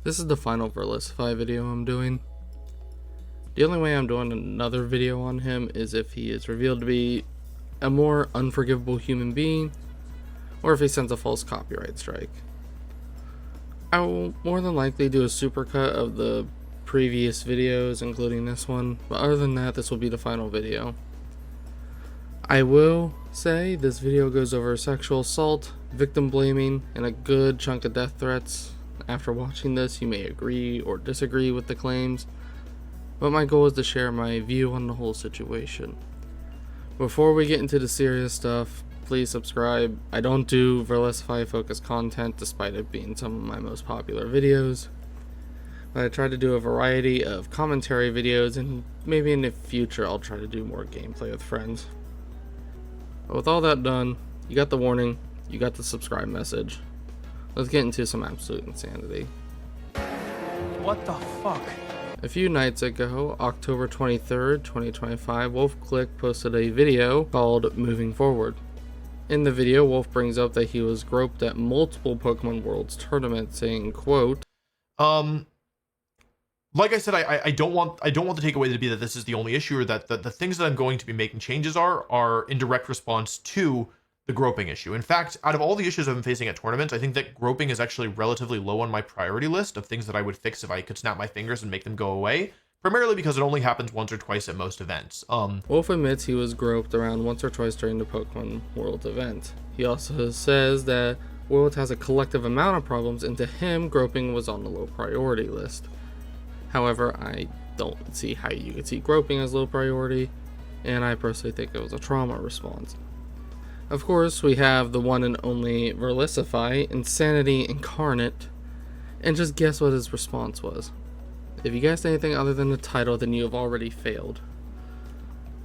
This is the final Verlisify video I'm doing. The only way I'm doing another video on him is if he is revealed to be a more unforgivable human being, or if he sends a false copyright strike. I will more than likely do a supercut of the previous videos, including this one, but other than that, this will be the final video. I will say this video goes over sexual assault, victim blaming, and a good chunk of death threats. After watching this, you may agree or disagree with the claims, but my goal is to share my view on the whole situation. Before we get into the serious stuff, please subscribe. I don't do Verlisify focused content despite it being some of my most popular videos, but I try to do a variety of commentary videos, and maybe in the future I'll try to do more gameplay with friends. But with all that done, you got the warning, you got the subscribe message. Let's get into some absolute insanity. What the fuck? A few nights ago, October 23rd, 2025, Wolfe posted a video called Moving Forward. In the video, Wolfe brings up that he was groped at multiple Pokemon Worlds tournaments, saying, quote, like I said, I don't want the takeaway to be that this is the only issue, or that the things that I'm going to be making changes are in direct response to the groping issue. In fact, out of all the issues I've been facing at tournaments, I think that groping is actually relatively low on my priority list of things that I would fix if I could snap my fingers and make them go away, primarily because it only happens once or twice at most events. Wolfe admits he was groped around once or twice during the Pokemon World event. He also says that World has a collective amount of problems, and to him, groping was on the low priority list. However, I don't see how you could see groping as low priority, and I personally think it was a trauma response. Of course, we have the one and only Verlisify, insanity incarnate, and just guess what his response was. If you guessed anything other than the title, then you have already failed.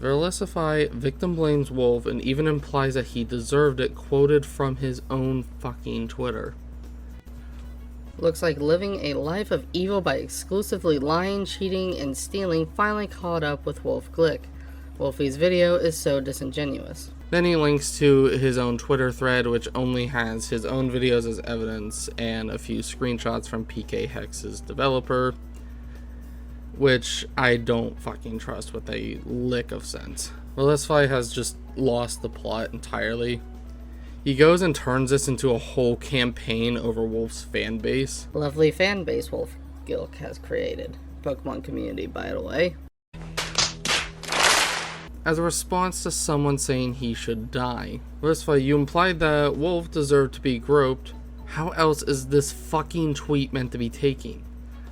Verlisify victim blames Wolfe and even implies that he deserved it, quoted from his own fucking Twitter. Looks like living a life of evil by exclusively lying, cheating, and stealing finally caught up with Wolfe Glick. Wolfie's video is so disingenuous. Then he links to his own Twitter thread, which only has his own videos as evidence and a few screenshots from PK Hex's developer, which I don't fucking trust with a lick of sense. Verlisify has just lost the plot entirely. He goes and turns this into a whole campaign over Wolfe's fan base. Lovely fan base Wolfe Glick has created. Pokemon community, by the way. As a response to someone saying he should die. Verlisify, you implied that Wolfe deserved to be groped. How else is this fucking tweet meant to be taken?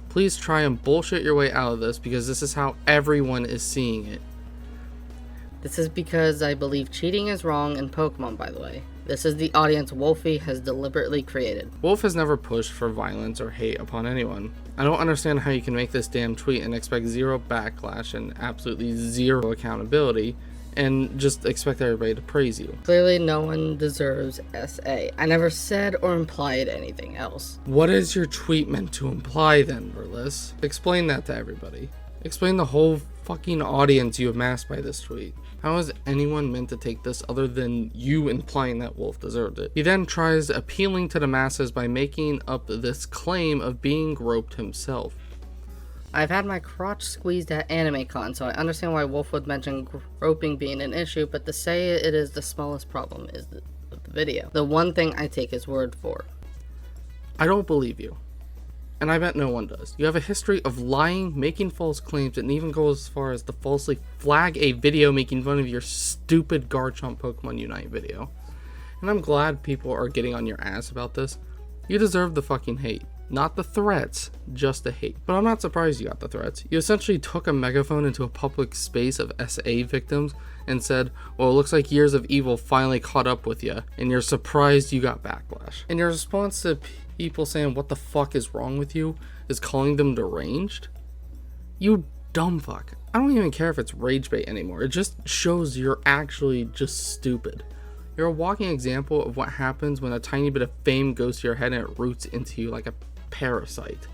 Please try and bullshit your way out of this, because this is how everyone is seeing it. This is because I believe cheating is wrong in Pokemon, by the way. This is the audience Wolfe has deliberately created. Wolfe has never pushed for violence or hate upon anyone. I don't understand how you can make this damn tweet and expect zero backlash and absolutely zero accountability, and just expect everybody to praise you. Clearly no one deserves SA. I never said or implied anything else. What is your tweet meant to imply then, Verlis? Explain that to everybody. Explain the whole fucking audience you amassed by this tweet. How is anyone meant to take this other than you implying that Wolfe deserved it? He then tries appealing to the masses by making up this claim of being groped himself. I've had my crotch squeezed at AnimeCon, so I understand why Wolfe would mention groping being an issue, but to say it is the smallest problem is the video. The one thing I take his word for. I don't believe you. And I bet no one does. You have a history of lying, making false claims, and even go as far as to falsely flag a video making fun of your stupid Garchomp Pokemon Unite video. And I'm glad people are getting on your ass about this. You deserve the fucking hate. Not the threats, just the hate. But I'm not surprised you got the threats. You essentially took a megaphone into a public space of SA victims and said, well, it looks like years of evil finally caught up with you, and you're surprised you got backlash. And your response to people saying what the fuck is wrong with you is calling them deranged? You dumb fuck. I don't even care if it's rage bait anymore. It just shows you're actually just stupid. You're a walking example of what happens when a tiny bit of fame goes to your head and it roots into you like a parasite.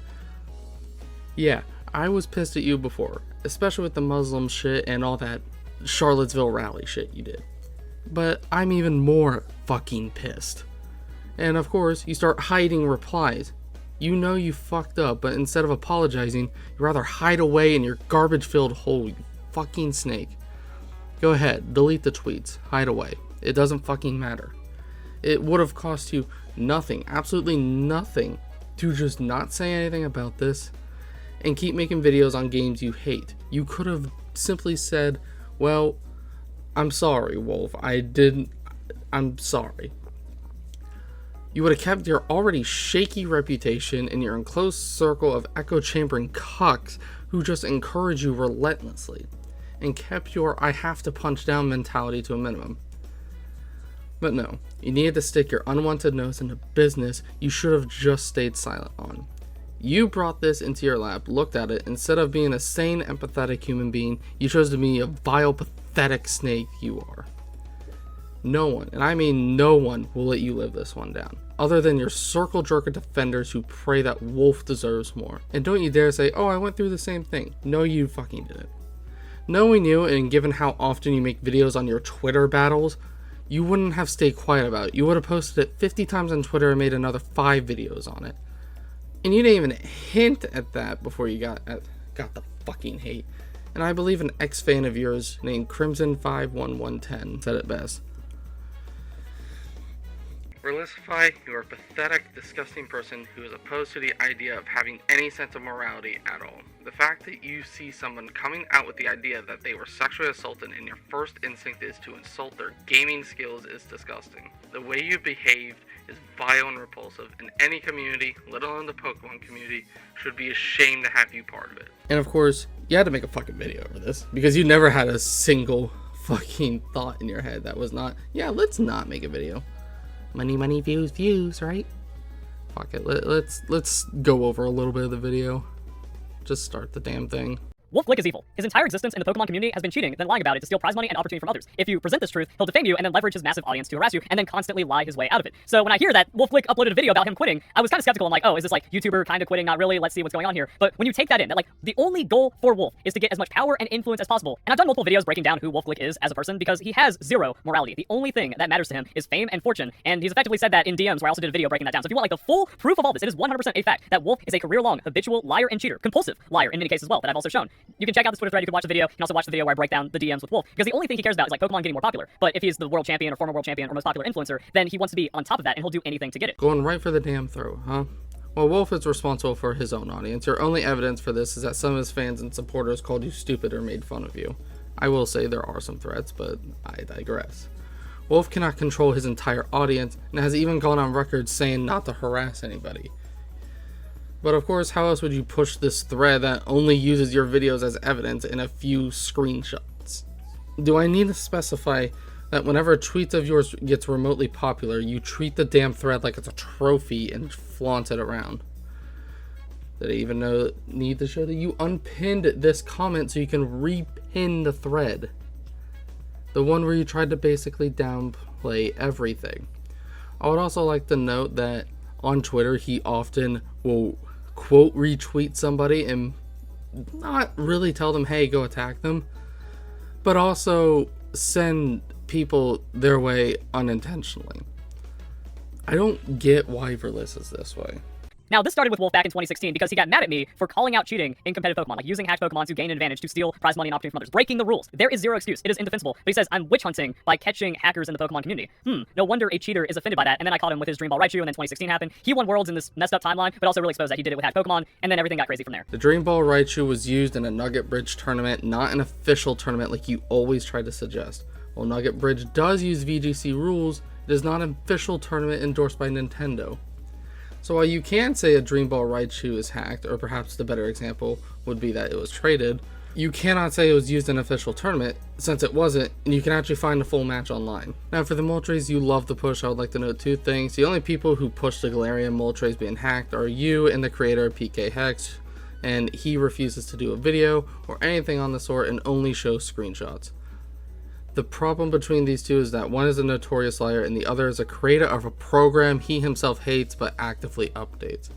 Yeah, I was pissed at you before, especially with the Muslim shit and all that Charlottesville rally shit you did. But I'm even more fucking pissed. And of course, you start hiding replies. You know you fucked up, but instead of apologizing, you'd rather hide away in your garbage-filled hole, you fucking snake. Go ahead, delete the tweets, hide away. It doesn't fucking matter. It would have cost you nothing, absolutely nothing, to just not say anything about this and keep making videos on games you hate. You could have simply said, well, I'm sorry, Wolfe, I'm sorry. You would have kept your already shaky reputation in your enclosed circle of echo-chambering cucks who just encourage you relentlessly, and kept your I have to punch down mentality to a minimum. But no, you needed to stick your unwanted nose into business you should have just stayed silent on. You brought this into your lab, looked at it, instead of being a sane, empathetic human being, you chose to be a vile, pathetic snake you are. No one, and I mean no one, will let you live this one down, other than your circle jerk of defenders who pray that Wolfe deserves more. And don't you dare say, oh, I went through the same thing. No, you fucking didn't. Knowing you, and given how often you make videos on your Twitter battles, you wouldn't have stayed quiet about it. You would have posted it 50 times on Twitter and made another 5 videos on it. And you didn't even hint at that before you got the fucking hate. And I believe an ex-fan of yours named Crimson51110 said it best. Verlisify, you are a pathetic, disgusting person who is opposed to the idea of having any sense of morality at all. The fact that you see someone coming out with the idea that they were sexually assaulted and your first instinct is to insult their gaming skills is disgusting. The way you behaved is vile and repulsive, and any community, let alone the Pokemon community, should be ashamed to have you part of it. And of course, you had to make a fucking video over this, because you never had a single fucking thought in your head that was not, yeah, let's not make a video. Money, views, right? Fuck it, let's go over a little bit of the video. Just start the damn thing. Wolfe is evil. His entire existence in the Pokemon community has been cheating, then lying about it to steal prize money and opportunity from others. If you present this truth, he'll defame you and then leverage his massive audience to harass you and then constantly lie his way out of it. So when I hear that Wolfe uploaded a video about him quitting, I was kind of skeptical. I'm like, oh, is this like YouTuber kind of quitting? Not really. Let's see what's going on here. But when you take that in, that like the only goal for Wolfe is to get as much power and influence as possible. And I've done multiple videos breaking down who Wolfe is as a person because he has zero morality. The only thing that matters to him is fame and fortune. And he's effectively said that in DMs, where I also did a video breaking that down. So if you want like the full proof of all this, it is 100% a fact that Wolfe is a career-long, habitual liar and cheater, compulsive liar in many cases as well, that I've also shown. You can check out this Twitter thread. You can watch the video. You can also watch the video where I break down the DMs with Wolfe, because the only thing he cares about is like Pokemon getting more popular. But if he's the world champion or former world champion or most popular influencer, then he wants to be on top of that and he'll do anything to get it. Going right for the damn throat, huh? Well, Wolfe is responsible for his own audience. Your only evidence for this is that some of his fans and supporters called you stupid or made fun of you. I will say there are some threats, but I digress. Wolfe cannot control his entire audience and has even gone on record saying not to harass anybody. But of course, how else would you push this thread that only uses your videos as evidence in a few screenshots? Do I need to specify that whenever a tweet of yours gets remotely popular, you treat the damn thread like it's a trophy and flaunt it around? Did I even need to show that you unpinned this comment so you can repin the thread? The one where you tried to basically downplay everything. I would also like to note that on Twitter, he often will quote retweet somebody and not really tell them, hey, go attack them, but also send people their way unintentionally. I don't get why Verlis is this way. Now, this started with Wolfe back in 2016 because he got mad at me for calling out cheating in competitive Pokemon, like using hacked Pokemon to gain an advantage to steal prize money and opportunity from others, breaking the rules. There is zero excuse. It is indefensible. But he says, I'm witch hunting by catching hackers in the Pokemon community. No wonder a cheater is offended by that. And then I caught him with his Dream Ball Raichu, and then 2016 happened. He won Worlds in this messed up timeline, but also really exposed that he did it with hacked Pokemon, and then everything got crazy from there. The Dream Ball Raichu was used in a Nugget Bridge tournament, not an official tournament like you always try to suggest. While Nugget Bridge does use VGC rules, it is not an official tournament endorsed by Nintendo. So while you can say a Dream Ball Raichu is hacked, or perhaps the better example would be that it was traded, you cannot say it was used in an official tournament, since it wasn't, and you can actually find a full match online. Now for the Moltres you love to push, I would like to note 2 things. The only people who push the Galarian Moltres being hacked are you and the creator PK Hex, and he refuses to do a video or anything on the sort and only shows screenshots. The problem between these two is that one is a notorious liar and the other is a creator of a program he himself hates but actively updates.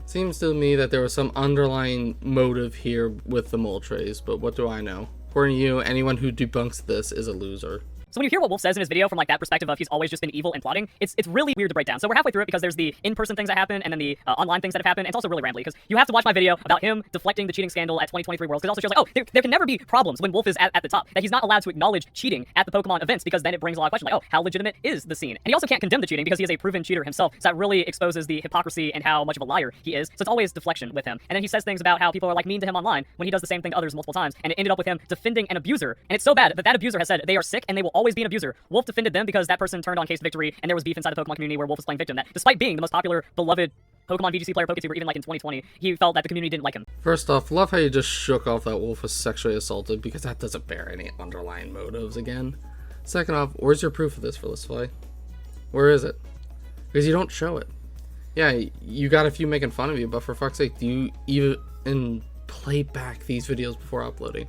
Seems to me that there was some underlying motive here with the Moltres, but what do I know? According to you, anyone who debunks this is a loser. So when you hear what Wolfe says in his video from like that perspective of he's always just been evil and plotting, it's really weird to break down. So we're halfway through it because there's the in-person things that happen and then the online things that have happened. And it's also really rambly because you have to watch my video about him deflecting the cheating scandal at 2023 Worlds, because it also shows like, oh, there can never be problems when Wolfe is at the top. That he's not allowed to acknowledge cheating at the Pokemon events because then it brings a lot of questions like, oh, how legitimate is the scene? And he also can't condemn the cheating because he is a proven cheater himself. So that really exposes the hypocrisy and how much of a liar he is. So it's always deflection with him. And then he says things about how people are like mean to him online when he does the same thing to others multiple times. And it ended up with him defending an abuser. And it's so bad that that abuser has said they are sick and they will always be an abuser. Wolfe defended them because that person turned on Case Victory and there was beef inside the Pokemon community where Wolfe was playing victim. That despite being the most popular, beloved Pokemon VGC player, PokeTuber, even like in 2020, he felt that the community didn't like him. First off, love how you just shook off that Wolfe was sexually assaulted, because that doesn't bear any underlying motives again. Second off, where's your proof of this, Verlisify? Where is it? Because you don't show it. Yeah, you got a few making fun of you, but for fuck's sake, do you even play back these videos before uploading?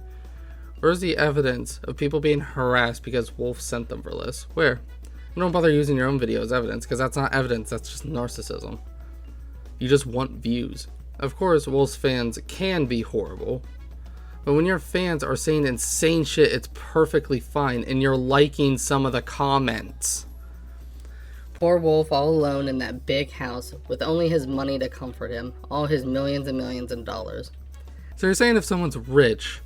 Where's the evidence of people being harassed because Wolfe sent them Verlis? Where? Don't bother using your own video as evidence, because that's not evidence, that's just narcissism. You just want views. Of course, Wolfe's fans can be horrible, but when your fans are saying insane shit, it's perfectly fine, and you're liking some of the comments. Poor Wolfe all alone in that big house with only his money to comfort him, all his millions and millions of dollars. So you're saying if someone's rich,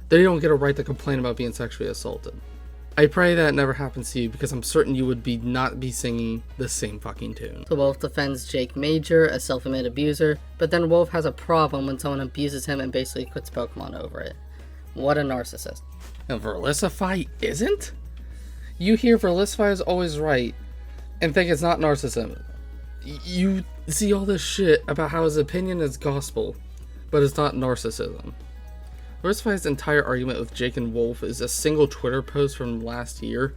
they don't get a right to complain about being sexually assaulted. I pray that never happens to you, because I'm certain you would not be singing the same fucking tune. So Wolfe defends Jake Major, a self-admitted abuser, but then Wolfe has a problem when someone abuses him and basically quits Pokemon over it. What a narcissist. And Verlisify isn't? You hear Verlisify is always right and think it's not narcissism. You see all this shit about how his opinion is gospel, but it's not narcissism. Verlisify's entire argument with Jake and Wolfe is a single Twitter post from last year,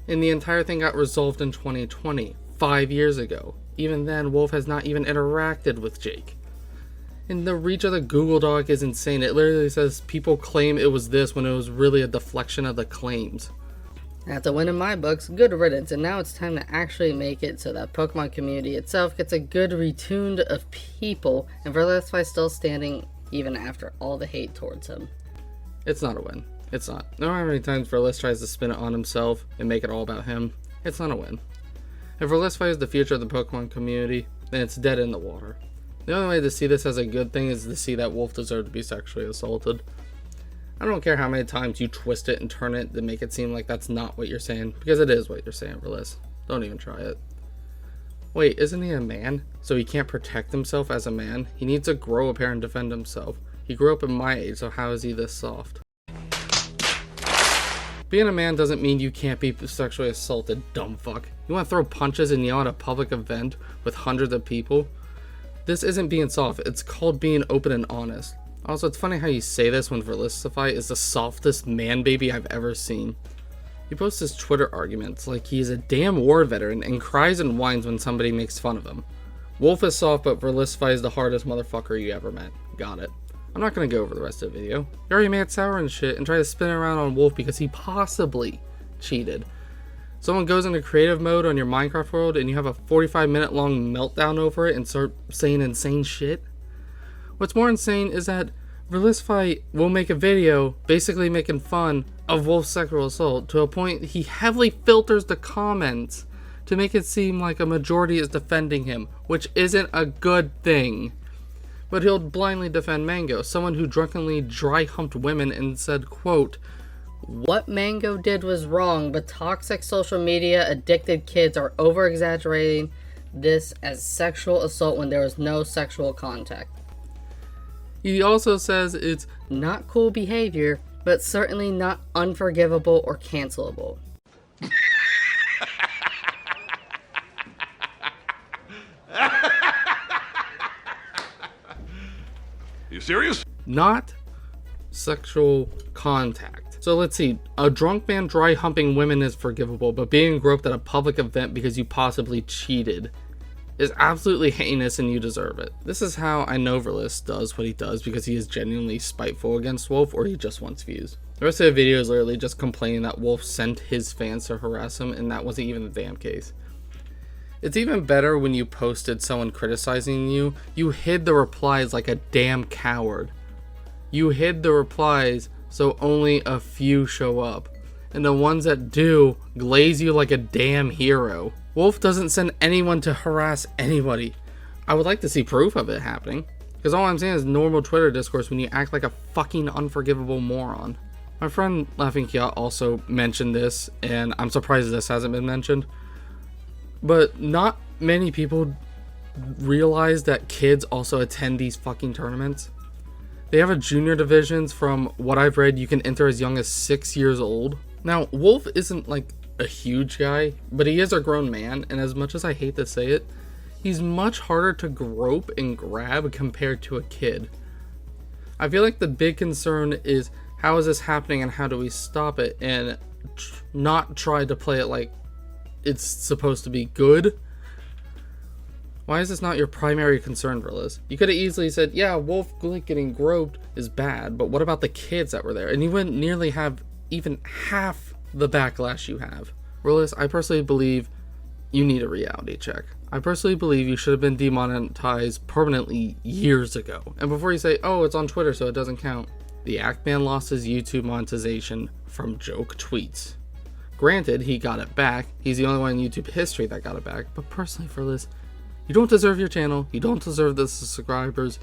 and the entire thing got resolved in 2020, 5 years ago. Even then, Wolfe has not even interacted with Jake. And the reach of the Google Doc is insane. It literally says people claim it was this when it was really a deflection of the claims. That's a win in my books, good riddance, and now it's time to actually make it so that Pokemon community itself gets a good retuned of people, and Verlisify still standing even after all the hate towards him. It's not a win. It's not. No matter how many times Verlis tries to spin it on himself and make it all about him, it's not a win. If Verlisify is the future of the Pokemon community, then it's dead in the water. The only way to see this as a good thing is to see that Wolfe deserved to be sexually assaulted. I don't care how many times you twist it and turn it to make it seem like that's not what you're saying, because it is what you're saying, Verlis. Don't even try it. Wait, isn't he a man? So he can't protect himself as a man? He needs to grow a pair and defend himself. He grew up in my age, so how is he this soft? Being a man doesn't mean you can't be sexually assaulted, dumb fuck. You want to throw punches and yell at a public event with hundreds of people? This isn't being soft, it's called being open and honest. Also, it's funny how you say this when Verlisify is the softest man baby I've ever seen. He posts his Twitter arguments like he's a damn war veteran and cries and whines when somebody makes fun of him. Wolfe is soft, but Verlisify is the hardest motherfucker you ever met. Got it. I'm not gonna go over the rest of the video. You already made sour and shit and try to spin it around on Wolfe because he possibly cheated. Someone goes into creative mode on your Minecraft world and you have a 45-minute long meltdown over it and start saying insane shit? What's more insane is that Verlisify will make a video basically making fun of Wolfe's sexual assault to a point he heavily filters the comments to make it seem like a majority is defending him, which isn't a good thing. But he'll blindly defend Mango, someone who drunkenly dry-humped women and said, quote, "What Mango did was wrong, but toxic social media addicted kids are over-exaggerating this as sexual assault when there was no sexual contact." He also says it's not cool behavior, but certainly not unforgivable or cancelable. You serious? not sexual contact. So let's see, a drunk man dry humping women is forgivable, but being groped at a public event because you possibly cheated is absolutely heinous and you deserve it. This is how I know Verlis does what he does, because he is genuinely spiteful against Wolfe or he just wants views. The rest of the video is literally just complaining that Wolfe sent his fans to harass him, and that wasn't even the damn case. It's even better when you posted someone criticizing you, you hid the replies like a damn coward. You hid the replies so only a few show up. and the ones that do glaze you like a damn hero. Wolfe doesn't send anyone to harass anybody. I would like to see proof of it happening, because all I'm saying is normal Twitter discourse when you act like a fucking unforgivable moron. My friend Laughing Kiat also mentioned this, and I'm surprised this hasn't been mentioned, but not many people realize that kids also attend these fucking tournaments. They have a junior divisions. From what I've read, you can enter as young as 6 years old. Now, Wolfe isn't like a huge guy, but he is a grown man, and as much as I hate to say it, he's much harder to grope and grab compared to a kid. I feel like the big concern is, how is this happening and how do we stop it, and not try to play it like it's supposed to be good. Why is this not your primary concern, Verlis? You could have easily said, yeah, Wolfe getting groped is bad, but what about the kids that were there? And you wouldn't nearly have even half the backlash you have. Verlis, I personally believe you need a reality check. I personally believe you should have been demonetized permanently years ago. And before you say, oh, it's on Twitter, so it doesn't count. The Act Man lost his YouTube monetization from joke tweets. Granted, he got it back. He's the only one in YouTube history that got it back. But personally, Verlis, you don't deserve your channel, you don't deserve the subscribers,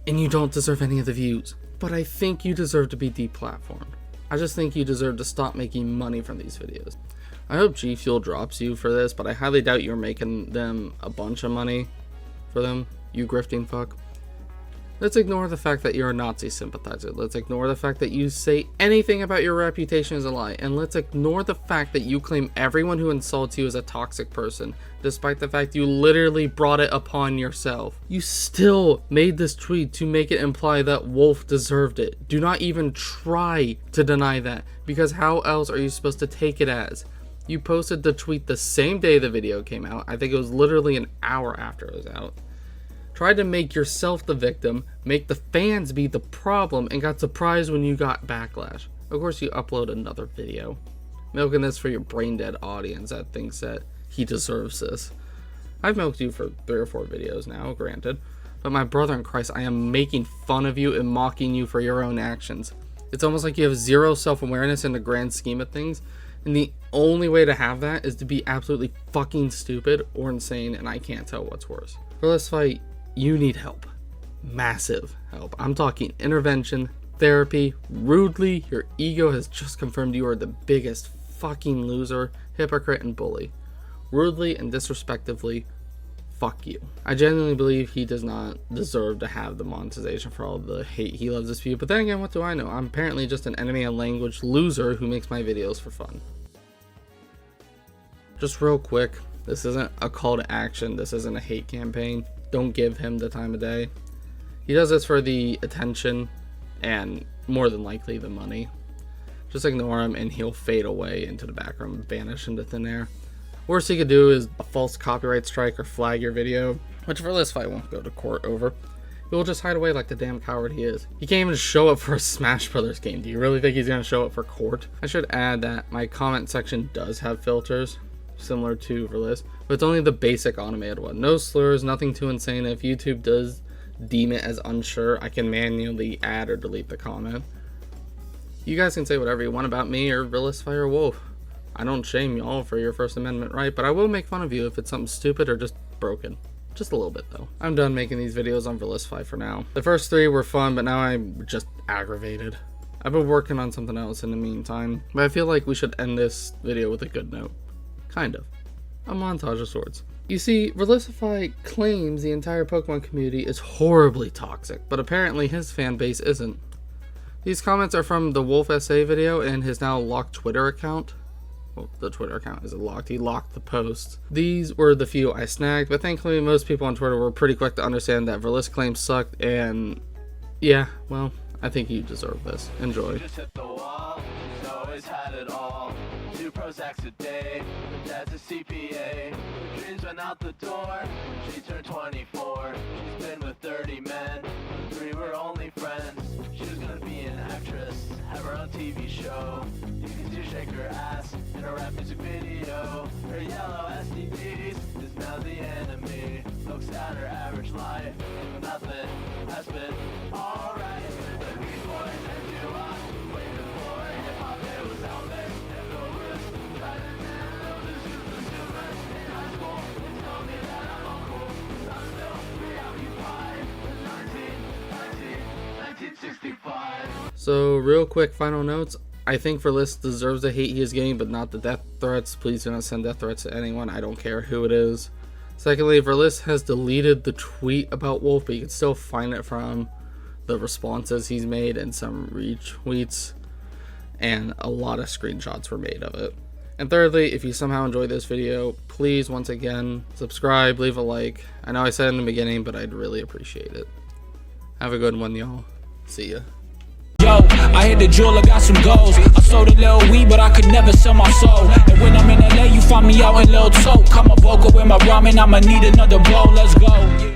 and you don't deserve any of the views. But I think you deserve to be deplatformed. I just think you deserve to stop making money from these videos. I hope G Fuel drops you for this, but I highly doubt you're making them a bunch of money for them, you grifting fuck. Let's ignore the fact that you're a Nazi sympathizer. Let's ignore the fact that you say anything about your reputation is a lie. And let's ignore the fact that you claim everyone who insults you is a toxic person, despite the fact you literally brought it upon yourself. You still made this tweet to make it imply that Wolfe deserved it. Do not even try to deny that, because how else are you supposed to take it as? You posted the tweet the same day the video came out. I think it was literally an hour after it was out. Tried to make yourself the victim, make the fans be the problem, and got surprised when you got backlash. Of course, you upload another video, milking this for your brain dead audience that thinks that he deserves this. I've milked you for 3 or 4 videos now, granted, but my brother in Christ, I am making fun of you and mocking you for your own actions. It's almost like you have zero self-awareness in the grand scheme of things, and the only way to have that is to be absolutely fucking stupid or insane, and I can't tell what's worse. Verlisify, you need help. Massive help. I'm talking intervention, therapy, rudely. Your ego has just confirmed you are the biggest fucking loser, hypocrite, and bully. Rudely and disrespectively, fuck you. I genuinely believe he does not deserve to have the monetization for all the hate he loves to spew. But then again, what do I know? I'm apparently just an enemy of language loser who makes my videos for fun. Just real quick, this isn't a call to action. This isn't a hate campaign. Don't give him the time of day. He does this for the attention and more than likely the money. Just ignore him and he'll fade away into the background, vanish into thin air. Worst he could do is a false copyright strike or flag your video, which Verlisify won't go to court over. He will just hide away like the damn coward he is. He can't even show up for a Smash Brothers game. Do you really think he's gonna show up for court? I should add that my comment section does have filters, similar to Verlis, but it's only the basic automated one. No slurs, nothing too insane. If YouTube does deem it as unsure, I can manually add or delete the comment. You guys can say whatever you want about me or Verlisify or Wolfe. I don't shame y'all for your First Amendment right, but I will make fun of you if it's something stupid or just broken. Just a little bit though. I'm done making these videos on Verlisify for now. The first 3 were fun, but now I'm just aggravated. I've been working on something else in the meantime, but I feel like we should end this video with a good note. Kind of. A montage of sorts. You see, Verlisify claims the entire Pokemon community is horribly toxic, but apparently his fan base isn't. These comments are from the Wolfe essay video and his now locked Twitter account. Well, the Twitter account isn't locked. He locked the posts. These were the few I snagged, but thankfully most people on Twitter were pretty quick to understand that Verlis claims sucked, and yeah, well, I think you deserve this. Enjoy. Just hit the wall, she's always had it all. 2 Prozacs a day, dad's a CPA. Dreams went out the door, she turned 24. She's been with 30 men, 3 were only friends. She was gonna be an actress, have her own TV show. You can see shake her ass in a rap music video. Her yellow STDs is now the enemy. Looks at her average life, nothing has been alright. But these boys and do I waiting for hip hop, it was out there. So real quick final notes. I think Verlis deserves the hate he is getting, but not the death threats. Please do not send death threats to anyone. I don't care who it is. Secondly, Verlis has deleted the tweet about Wolfe, but you can still find it from the responses he's made and some retweets, and a lot of screenshots were made of it. And thirdly, if you somehow enjoyed this video, please once again subscribe, leave a like. I know I said in the beginning, but I'd really appreciate it. Have a good one, y'all. See ya. Yo, I hit the jeweler, got some goals. I sold a little weed, but I could never sell my soul. And when I'm in LA, you find me out in Lil Tote. Come a vocal with my ramen, I'ma need another bowl. Let's go.